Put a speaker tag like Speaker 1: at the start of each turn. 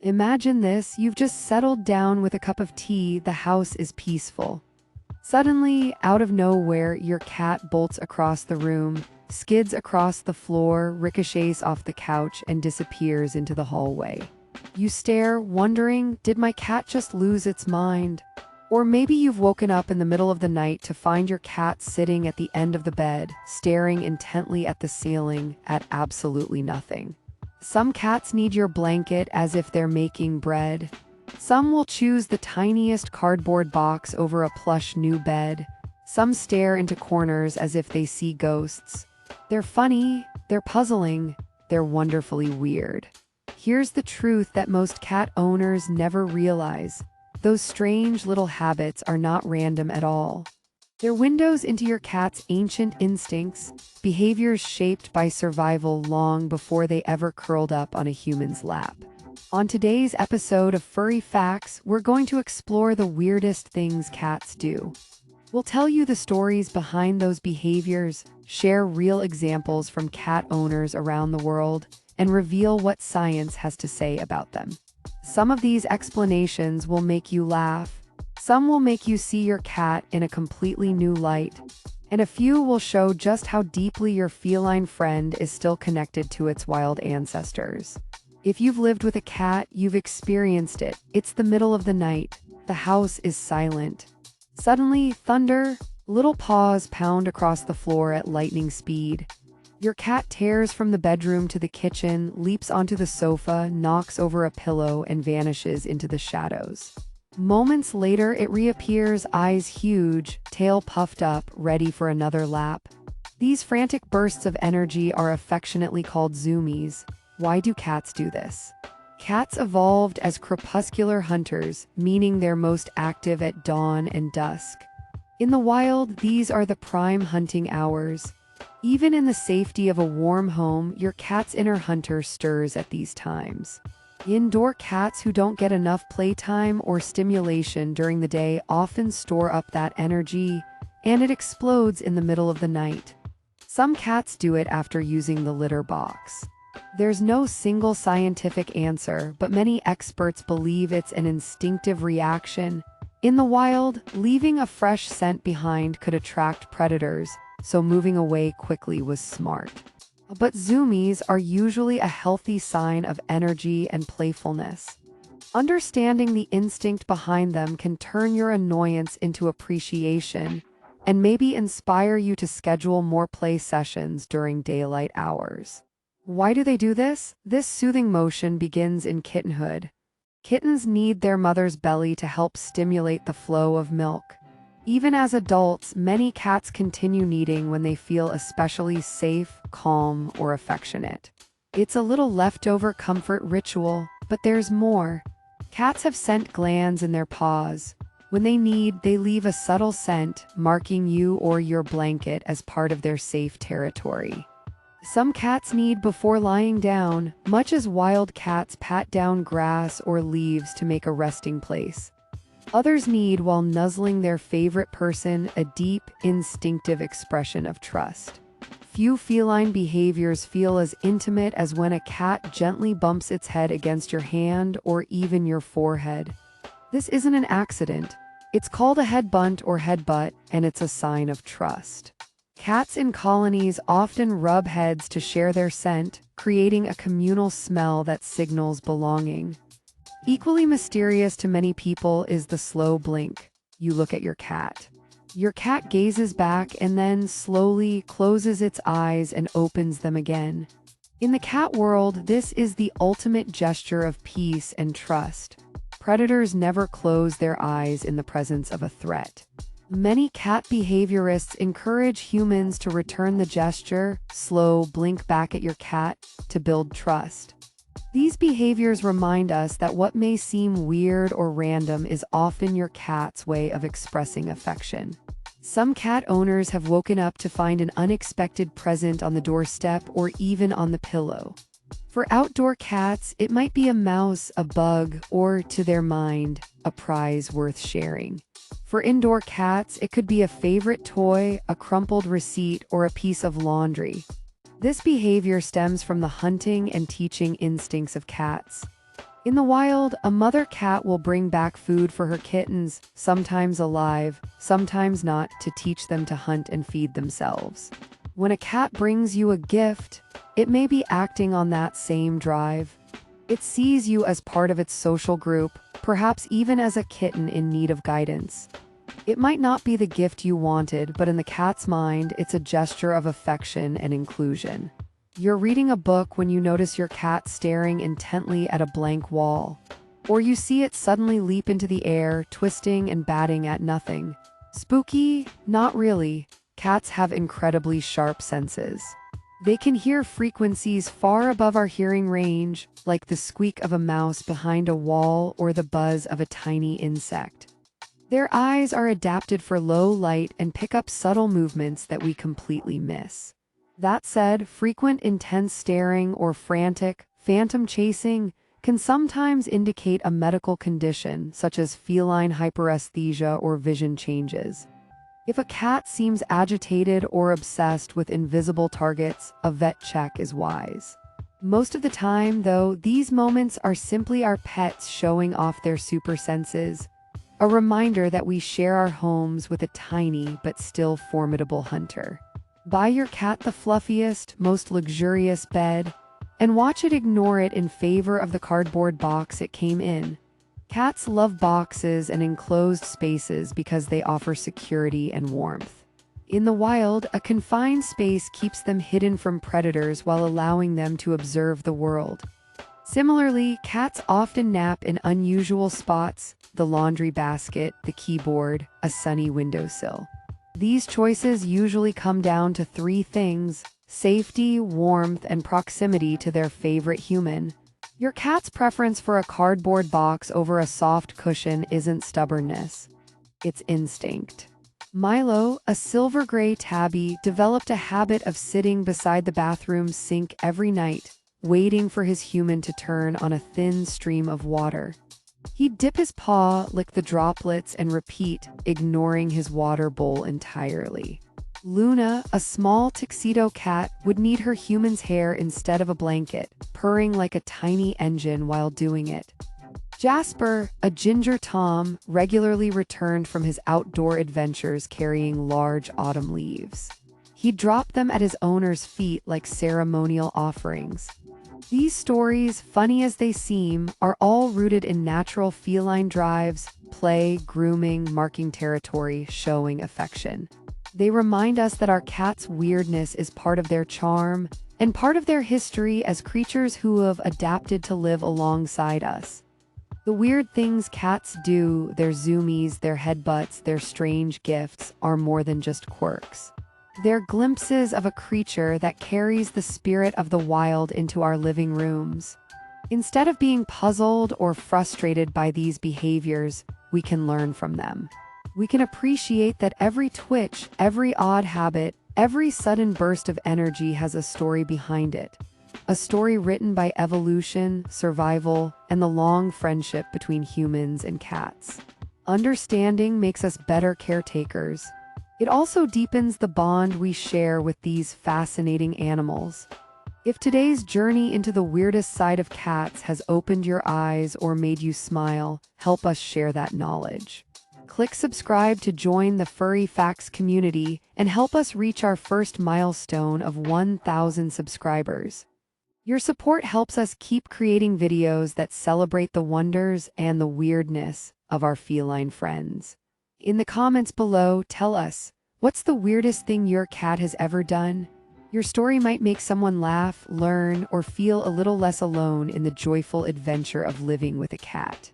Speaker 1: Imagine this, you've just settled down with a cup of tea, the house is peaceful. Suddenly, out of nowhere, your cat bolts across the room, skids across the floor, ricochets off the couch, and disappears into the hallway. You stare, wondering, did my cat just lose its mind? Or maybe you've woken up in the middle of the night to find your cat sitting at the end of the bed, staring intently at the ceiling, at absolutely nothing. Some cats need your blanket as if they're making bread. Some will choose the tiniest cardboard box over a plush new bed. Some stare into corners as if they see ghosts. They're funny, they're puzzling, they're wonderfully weird. Here's the truth that most cat owners never realize. Those strange little habits are not random at all. They're windows into your cat's ancient instincts, behaviors shaped by survival long before they ever curled up on a human's lap. On today's episode of Furry Facts, we're going to explore the weirdest things cats do. We'll tell you the stories behind those behaviors, share real examples from cat owners around the world, and reveal what science has to say about them. Some of these explanations will make you laugh, some will make you see your cat in a completely new light, and a few will show just how deeply your feline friend is still connected to its wild ancestors. If you've lived with a cat, you've experienced it. It's the middle of the night. The house is silent. Suddenly, thunder, little paws pound across the floor at lightning speed. Your cat tears from the bedroom to the kitchen, leaps onto the sofa, knocks over a pillow, and vanishes into the shadows. Moments later, it reappears, eyes huge, tail puffed up, ready for another lap. These frantic bursts of energy are affectionately called zoomies. Why do cats do this? Cats evolved as crepuscular hunters, meaning they're most active at dawn and dusk. In the wild, these are the prime hunting hours. Even in the safety of a warm home, your cat's inner hunter stirs at these times. Indoor cats who don't get enough playtime or stimulation during the day often store up that energy, and it explodes in the middle of the night. Some cats do it after using the litter box. There's no single scientific answer, but many experts believe it's an instinctive reaction. In the wild, leaving a fresh scent behind could attract predators, so moving away quickly was smart. But zoomies are usually a healthy sign of energy and playfulness. Understanding the instinct behind them can turn your annoyance into appreciation and maybe inspire you to schedule more play sessions during daylight hours. Why do they do this? This soothing motion begins in kittenhood. Kittens need their mother's belly to help stimulate the flow of milk. Even as adults, many cats continue kneading when they feel especially safe, calm, or affectionate. It's a little leftover comfort ritual, but there's more. Cats have scent glands in their paws. When they knead, they leave a subtle scent, marking you or your blanket as part of their safe territory. Some cats knead before lying down, much as wild cats pat down grass or leaves to make a resting place. Others knead while nuzzling their favorite person, a deep, instinctive expression of trust. Few feline behaviors feel as intimate as when a cat gently bumps its head against your hand or even your forehead. This isn't an accident. It's called a headbutt or headbutt, and it's a sign of trust. Cats in colonies often rub heads to share their scent, creating a communal smell that signals belonging. Equally mysterious to many people is the slow blink. You look at your cat. Your cat gazes back and then slowly closes its eyes and opens them again. In the cat world, this is the ultimate gesture of peace and trust. Predators never close their eyes in the presence of a threat. Many cat behaviorists encourage humans to return the gesture, slow blink back at your cat, to build trust. These behaviors remind us that what may seem weird or random is often your cat's way of expressing affection. Some cat owners have woken up to find an unexpected present on the doorstep or even on the pillow. For outdoor cats, it might be a mouse, a bug, or, to their mind, a prize worth sharing. For indoor cats, it could be a favorite toy, a crumpled receipt, or a piece of laundry. This behavior stems from the hunting and teaching instincts of cats. In the wild, a mother cat will bring back food for her kittens, sometimes alive, sometimes not, to teach them to hunt and feed themselves. When a cat brings you a gift, it may be acting on that same drive. It sees you as part of its social group, perhaps even as a kitten in need of guidance. It might not be the gift you wanted, but in the cat's mind, it's a gesture of affection and inclusion. You're reading a book when you notice your cat staring intently at a blank wall. Or you see it suddenly leap into the air, twisting and batting at nothing. Spooky? Not really. Cats have incredibly sharp senses. They can hear frequencies far above our hearing range, like the squeak of a mouse behind a wall or the buzz of a tiny insect. Their eyes are adapted for low light and pick up subtle movements that we completely miss. That said, frequent intense staring or frantic, phantom chasing can sometimes indicate a medical condition, such as feline hyperesthesia or vision changes. If a cat seems agitated or obsessed with invisible targets, a vet check is wise. Most of the time, though, these moments are simply our pets showing off their super senses, a reminder that we share our homes with a tiny but still formidable hunter. Buy your cat the fluffiest, most luxurious bed, and watch it ignore it in favor of the cardboard box it came in. Cats love boxes and enclosed spaces because they offer security and warmth. In the wild, a confined space keeps them hidden from predators while allowing them to observe the world. Similarly, cats often nap in unusual spots: the laundry basket, the keyboard, a sunny windowsill. These choices usually come down to three things: safety, warmth, and proximity to their favorite human. Your cat's preference for a cardboard box over a soft cushion isn't stubbornness. It's instinct. Milo, a silver gray tabby, developed a habit of sitting beside the bathroom sink every night, waiting for his human to turn on a thin stream of water. He'd dip his paw, lick the droplets, and repeat, ignoring his water bowl entirely. Luna, a small tuxedo cat, would knead her human's hair instead of a blanket, purring like a tiny engine while doing it. Jasper, a ginger tom, regularly returned from his outdoor adventures carrying large autumn leaves. He'd drop them at his owner's feet like ceremonial offerings. These stories, funny as they seem, are all rooted in natural feline drives: play, grooming, marking territory, showing affection. They remind us that our cats' weirdness is part of their charm and part of their history as creatures who have adapted to live alongside us. The weird things cats do, their zoomies, their headbutts, their strange gifts, are more than just quirks. They're glimpses of a creature that carries the spirit of the wild into our living rooms. Instead of being puzzled or frustrated by these behaviors, we can learn from them. We can appreciate that every twitch, every odd habit, every sudden burst of energy has a story behind it. A story written by evolution, survival, and the long friendship between humans and cats. Understanding makes us better caretakers. It also deepens the bond we share with these fascinating animals. If today's journey into the weirdest side of cats has opened your eyes or made you smile, help us share that knowledge. Click subscribe to join the Furry Facts community and help us reach our first milestone of 1,000 subscribers. Your support helps us keep creating videos that celebrate the wonders and the weirdness of our feline friends. In the comments below, tell us, what's the weirdest thing your cat has ever done? Your story might make someone laugh, learn, or feel a little less alone in the joyful adventure of living with a cat.